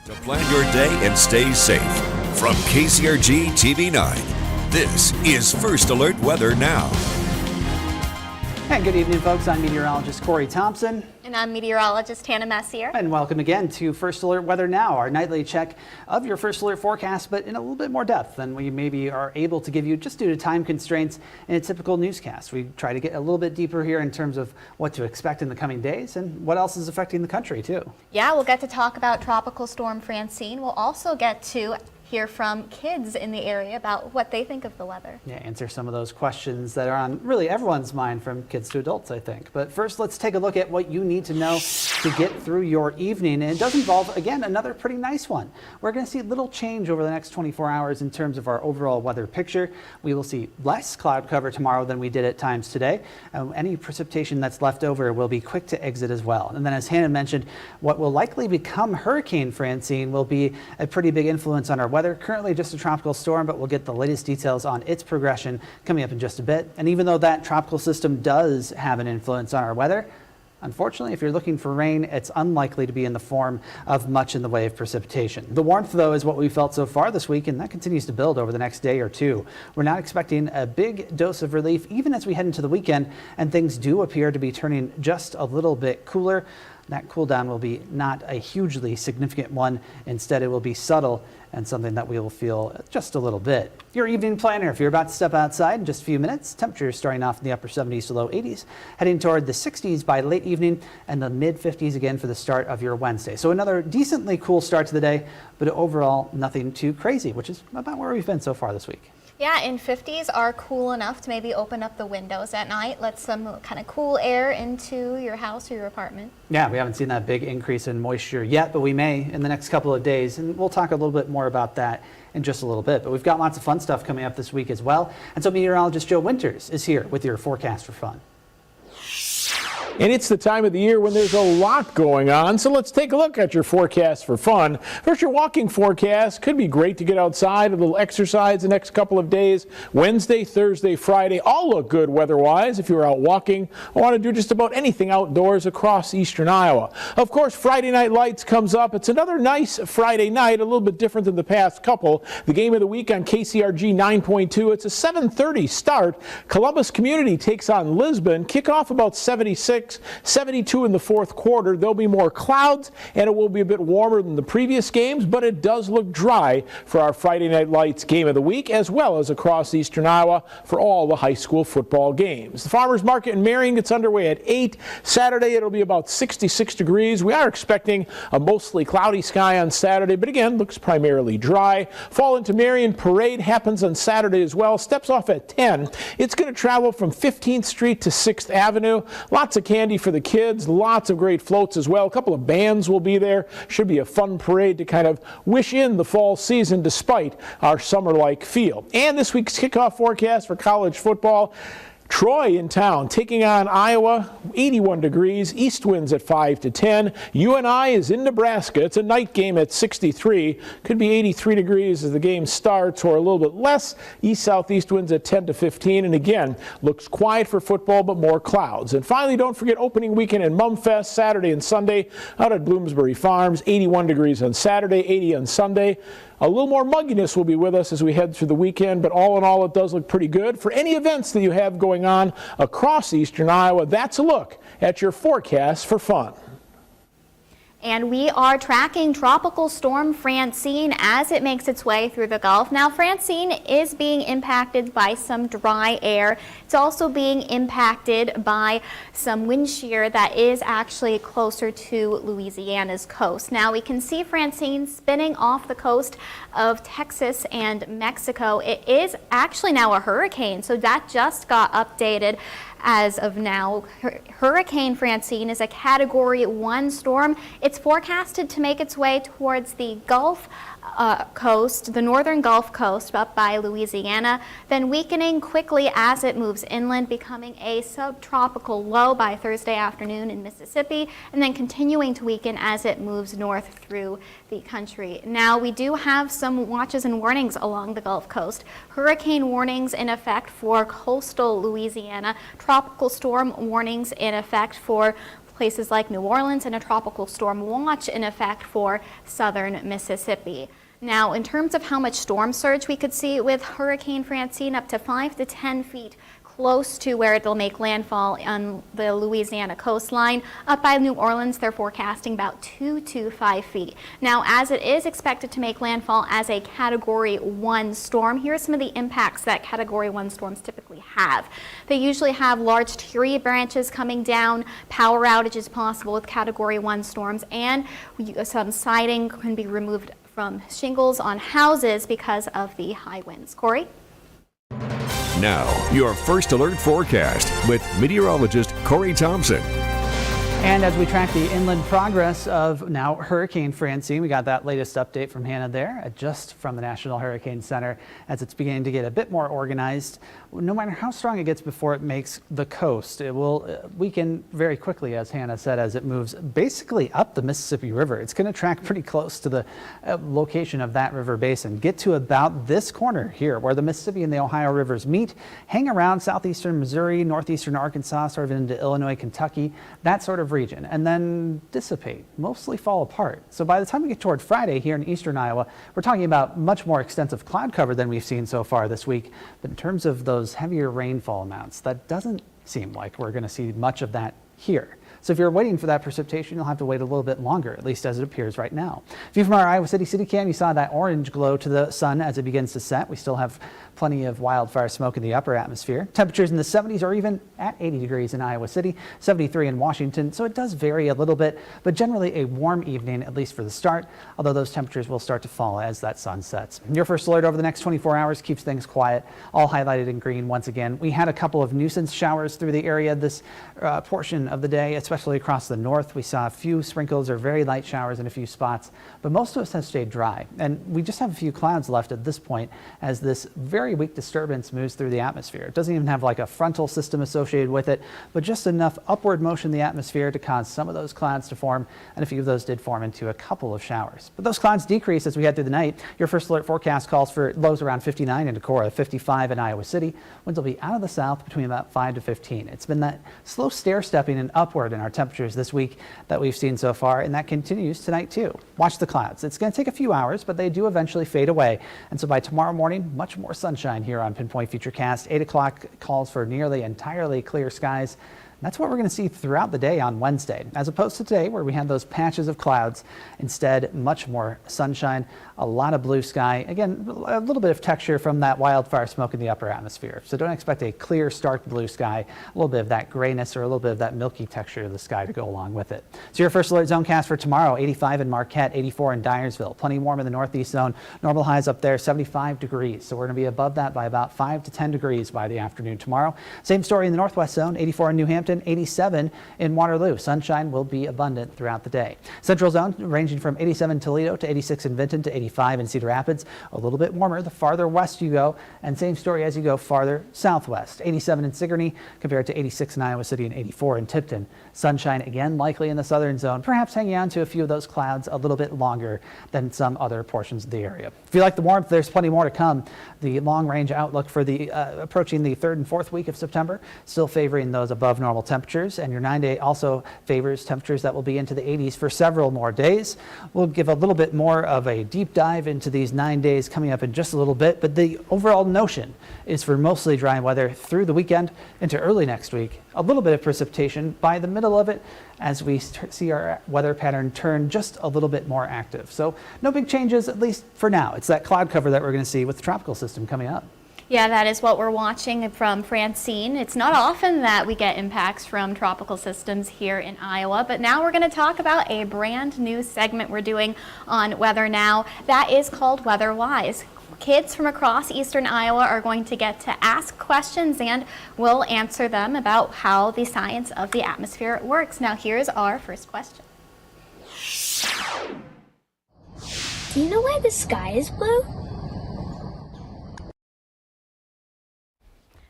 To plan your day and stay safe, from KCRG TV9, this is First Alert Weather Now. And good evening, folks. I'm meteorologist Corey Thompson. And I'm meteorologist Hannah Messier. And welcome again to First Alert Weather Now, our nightly check of your First Alert forecast, but in a little bit more depth than we maybe are able to give you just due to time constraints in a typical newscast. We try to get a little bit deeper here in terms of what to expect in the coming days and what else is affecting the country, too. Yeah, we'll get to talk about Tropical Storm Francine. We'll also get to hear from kids in the area about what they think of the weather. Yeah, answer some of those questions that are on really everyone's mind, from kids to adults, I think. But first, let's take a look at what you need to know to get through your evening. And it does involve, again, another pretty nice one. We're going to see little change over the next 24 hours in terms of our overall weather picture. We will see less cloud cover tomorrow than we did at times today. Any precipitation that's left over will be quick to exit as well. And then, as Hannah mentioned, what will likely become Hurricane Francine will be a pretty big influence on our weather. Currently just a tropical storm, but we'll get the latest details on its progression coming up in just a bit. And even though that tropical system does have an influence on our weather, unfortunately, if you're looking for rain, it's unlikely to be in the form of much in the way of precipitation. The warmth, though, is what we felt so far this week, and that continues to build over the next day or two. We're not expecting a big dose of relief even as we head into the weekend, and things do appear to be turning just a little bit cooler. That cool down will be not a hugely significant one. Instead, it will be subtle and something that we will feel just a little bit. Your evening planner, if you're about to step outside in just a few minutes, temperatures starting off in the upper 70s to low 80s, heading toward the 60s by late evening and the mid 50s again for the start of your Wednesday. So another decently cool start to the day, but overall nothing too crazy, which is about where we've been so far this week. Yeah, and 50s are cool enough to maybe open up the windows at night, let some kind of cool air into your house or your apartment. Yeah, we haven't seen that big increase in moisture yet, but we may in the next couple of days, and we'll talk a little bit more about that in just a little bit. But we've got lots of fun stuff coming up this week as well. And so meteorologist Joe Winters is here with your forecast for fun. And it's the time of the year when there's a lot going on, so let's take a look at your forecast for fun. First, your walking forecast. Could be great to get outside, a little exercise the next couple of days. Wednesday, Thursday, Friday, all look good weather-wise if you're out walking or want to do just about anything outdoors across eastern Iowa. Of course, Friday Night Lights comes up. It's another nice Friday night, a little bit different than the past couple. The game of the week on KCRG 9.2. It's a 7:30 start. Columbus Community takes on Lisbon. Kickoff about 76. 72 in the fourth quarter. There'll be more clouds and it will be a bit warmer than the previous games, but it does look dry for our Friday Night Lights game of the week, as well as across eastern Iowa for all the high school football games. The Farmers Market in Marion gets underway at 8. Saturday it'll be about 66 degrees. We are expecting a mostly cloudy sky on Saturday, but again looks primarily dry. Fall into Marion Parade happens on Saturday as well. Steps off at 10. It's going to travel from 15th Street to 6th Avenue. Lots of candy for the kids, lots of great floats as well. A couple of bands will be there. Should be a fun parade to kind of wish in the fall season despite our summer-like feel. And this week's kickoff forecast for college football. Troy in town taking on Iowa, 81 degrees, east winds at 5 to 10. UNI is in Nebraska. It's a night game at 63. Could be 83 degrees as the game starts, or a little bit less. East-southeast winds at 10 to 15. And again, looks quiet for football, but more clouds. And finally, don't forget opening weekend in Mumfest, Saturday and Sunday out at Bloomsbury Farms. 81 degrees on Saturday, 80 on Sunday. A little more mugginess will be with us as we head through the weekend, but all in all, it does look pretty good. For any events that you have going on across eastern Iowa, that's a look at your forecast for fun. And we are tracking Tropical Storm Francine as it makes its way through the Gulf. Now, Francine is being impacted by some dry air. It's also being impacted by some wind shear that is actually closer to Louisiana's coast. Now, we can see Francine spinning off the coast of Texas and Mexico. It is actually now a hurricane, so that just got updated. As of now, Hurricane Francine is a Category 1 storm. It's forecasted to make its way towards the Gulf coast, the northern Gulf Coast up by Louisiana, then weakening quickly as it moves inland, becoming a subtropical low by Thursday afternoon in Mississippi, and then continuing to weaken as it moves north through the country. Now, we do have some watches and warnings along the Gulf Coast. Hurricane warnings in effect for coastal Louisiana, tropical storm warnings in effect for places like New Orleans, and a tropical storm watch in effect for southern Mississippi. Now, in terms of how much storm surge we could see with Hurricane Francine, up to 5 to 10 feet close to where it'll make landfall on the Louisiana coastline. Up by New Orleans, they're forecasting about 2 to 5 feet. Now, as it is expected to make landfall as a Category 1 storm, here are some of the impacts that Category 1 storms typically have. They usually have large tree branches coming down, power outages possible with Category 1 storms, and some siding can be removed from shingles on houses because of the high winds. Corey? Now, your first alert forecast with meteorologist Corey Thompson. And as we track the inland progress of now Hurricane Francine, we got that latest update from Hannah there, just from the National Hurricane Center, as it's beginning to get a bit more organized. No matter how strong it gets before it makes the coast, it will weaken very quickly, as Hannah said, as it moves basically up the Mississippi River. It's going to track pretty close to the location of that river basin, get to about this corner here where the Mississippi and the Ohio rivers meet, hang around southeastern Missouri, northeastern Arkansas, sort of into Illinois, Kentucky, that sort of region, and then dissipate, mostly fall apart. So by the time we get toward Friday here in eastern Iowa, we're talking about much more extensive cloud cover than we've seen so far this week. But in terms of those heavier rainfall amounts, that doesn't seem like we're going to see much of that here. So if you're waiting for that precipitation, you'll have to wait a little bit longer, at least as it appears right now. View from our Iowa City city cam, you saw that orange glow to the sun as it begins to set. We still have plenty of wildfire smoke in the upper atmosphere. Temperatures in the 70s or even at 80 degrees in Iowa City, 73 in Washington. So it does vary a little bit, but generally a warm evening, at least for the start, although those temperatures will start to fall as that sun sets. Your first alert over the next 24 hours keeps things quiet, all highlighted in green once again. We had a couple of nuisance showers through the area this portion of the day, especially across the north. We saw a few sprinkles or very light showers in a few spots, but most of us have stayed dry. And we just have a few clouds left at this point as this very weak disturbance moves through the atmosphere. It doesn't even have like a frontal system associated with it, but just enough upward motion in the atmosphere to cause some of those clouds to form, and a few of those did form into a couple of showers. But those clouds decrease as we head through the night. Your first alert forecast calls for lows around 59 in Decorah, 55 in Iowa City. Winds will be out of the south between about 5 to 15. It's been that slow stair-stepping and upward in our temperatures this week that we've seen so far, and that continues tonight too. Watch the clouds. It's going to take a few hours, but they do eventually fade away. And so by tomorrow morning, much more sunshine here on Pinpoint Futurecast. 8 o'clock calls for nearly entirely clear skies. That's what we're going to see throughout the day on Wednesday, as opposed to today where we had those patches of clouds. Instead, much more sunshine, a lot of blue sky. Again, a little bit of texture from that wildfire smoke in the upper atmosphere. So don't expect a clear, stark blue sky, a little bit of that grayness or a little bit of that milky texture of the sky to go along with it. So your first alert zone cast for tomorrow, 85 in Marquette, 84 in Dyersville. Plenty warm in the northeast zone. Normal highs up there, 75 degrees. So we're going to be above that by about 5 to 10 degrees by the afternoon tomorrow. Same story in the northwest zone, 84 in New Hampton, 87 in Waterloo. Sunshine will be abundant throughout the day. Central zone ranging from 87 in Toledo to 86 in Vinton to 85 in Cedar Rapids. A little bit warmer the farther west you go, and same story as you go farther southwest. 87 in Sigourney compared to 86 in Iowa City and 84 in Tipton. Sunshine again likely in the southern zone, perhaps hanging on to a few of those clouds a little bit longer than some other portions of the area. If you like the warmth, there's plenty more to come. The long range outlook for the approaching the 3rd and 4th week of September still favoring those above normal temperatures, and your 9-day also favors temperatures that will be into the 80s for several more days. We'll give a little bit more of a deep dive into these 9 days coming up in just a little bit, but the overall notion is for mostly dry weather through the weekend into early next week. A little bit of precipitation by the middle of it as we see our weather pattern turn just a little bit more active. So no big changes, at least for now. It's that cloud cover that we're going to see with the tropical system coming up. Yeah, that is what we're watching from Francine. It's not often that we get impacts from tropical systems here in Iowa, but now we're going to talk about a brand new segment we're doing on Weather Now. That is called Weather Wise. Kids from across eastern Iowa are going to get to ask questions, and we'll answer them about how the science of the atmosphere works. Now here's our first question. Do you know why the sky is blue?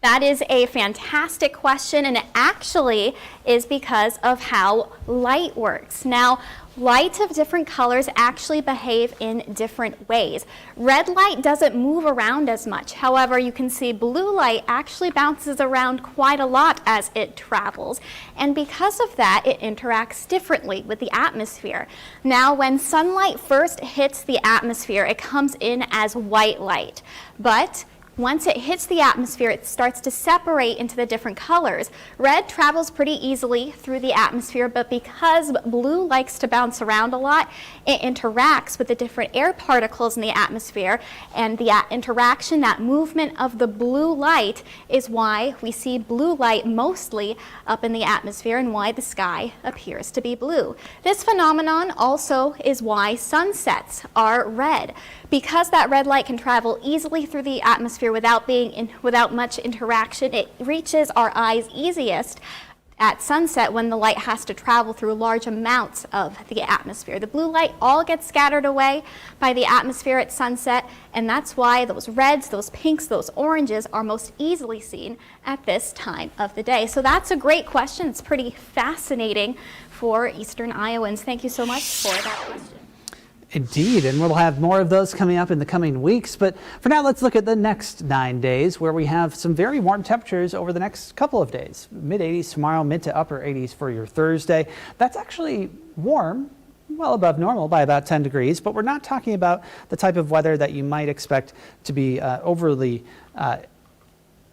That is a fantastic question, and it actually is because of how light works. Now, light of different colors actually behave in different ways. Red light doesn't move around as much. However, you can see blue light actually bounces around quite a lot as it travels. And because of that, it interacts differently with the atmosphere. Now, when sunlight first hits the atmosphere, it comes in as white light. But once it hits the atmosphere, it starts to separate into the different colors. Red travels pretty easily through the atmosphere, but because blue likes to bounce around a lot, it interacts with the different air particles in the atmosphere, and the interaction, that movement of the blue light, is why we see blue light mostly up in the atmosphere and why the sky appears to be blue. This phenomenon also is why sunsets are red. Because that red light can travel easily through the atmosphere without much interaction, it reaches our eyes easiest at sunset when the light has to travel through large amounts of the atmosphere. The blue light all gets scattered away by the atmosphere at sunset, and that's why those reds, those pinks, those oranges are most easily seen at this time of the day. So that's a great question. It's pretty fascinating for Eastern Iowans. Thank you so much for that question. Indeed, and we'll have more of those coming up in the coming weeks. But for now, let's look at the next 9 days, where we have some very warm temperatures over the next couple of days. Mid-80s tomorrow, mid to upper 80s for your Thursday. That's actually warm, well above normal by about 10 degrees, but we're not talking about the type of weather that you might expect to be overly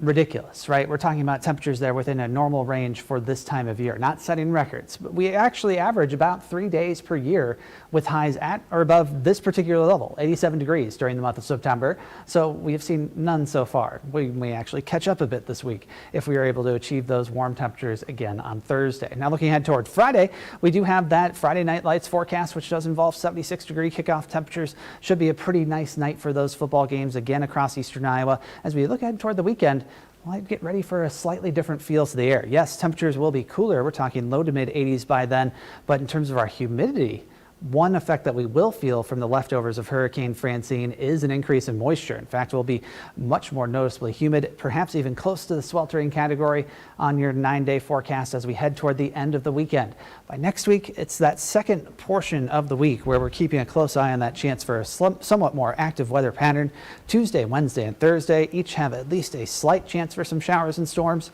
ridiculous, right? We're talking about temperatures that are within a normal range for this time of year, not setting records. But we actually average about 3 days per year with highs at or above this particular level, 87 degrees during the month of September. So we have seen none so far. We may actually catch up a bit this week if we are able to achieve those warm temperatures again on Thursday. Now looking ahead toward Friday, we do have that Friday night lights forecast, which does involve 76-degree kickoff temperatures. Should be a pretty nice night for those football games again across Eastern Iowa. As we look ahead toward the weekend, well, I'd get ready for a slightly different feel to the air. Yes, temperatures will be cooler. We're talking low to mid 80s by then. But in terms of our humidity, one effect that we will feel from the leftovers of Hurricane Francine is an increase in moisture. In fact, we'll be much more noticeably humid, perhaps even close to the sweltering category on your 9-day forecast as we head toward the end of the weekend. By next week, it's that second portion of the week where we're keeping a close eye on that chance for a somewhat more active weather pattern. Tuesday, Wednesday, and Thursday each have at least a slight chance for some showers and storms.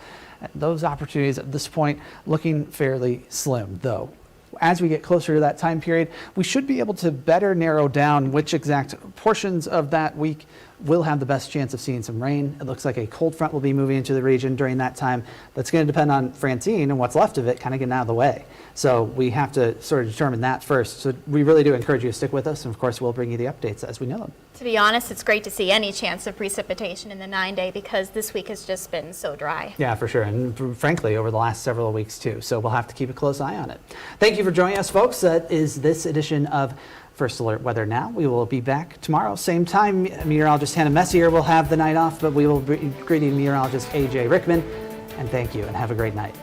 Those opportunities at this point looking fairly slim, though. As we get closer to that time period, we should be able to better narrow down which exact portions of that week will have the best chance of seeing some rain. It looks like a cold front will be moving into the region during that time. That's going to depend on Francine and what's left of it kind of getting out of the way. So we have to sort of determine that first. So we really do encourage you to stick with us. And of course, we'll bring you the updates as we know them. To be honest, it's great to see any chance of precipitation in the 9-day because this week has just been so dry. Yeah, for sure. And frankly, over the last several weeks too. So we'll have to keep a close eye on it. Thank you for joining us, folks. That is this edition of First Alert Weather Now. We will be back tomorrow, same time. Meteorologist Hannah Messier will have the night off, but we will be greeting meteorologist AJ Rickman. And thank you and have a great night.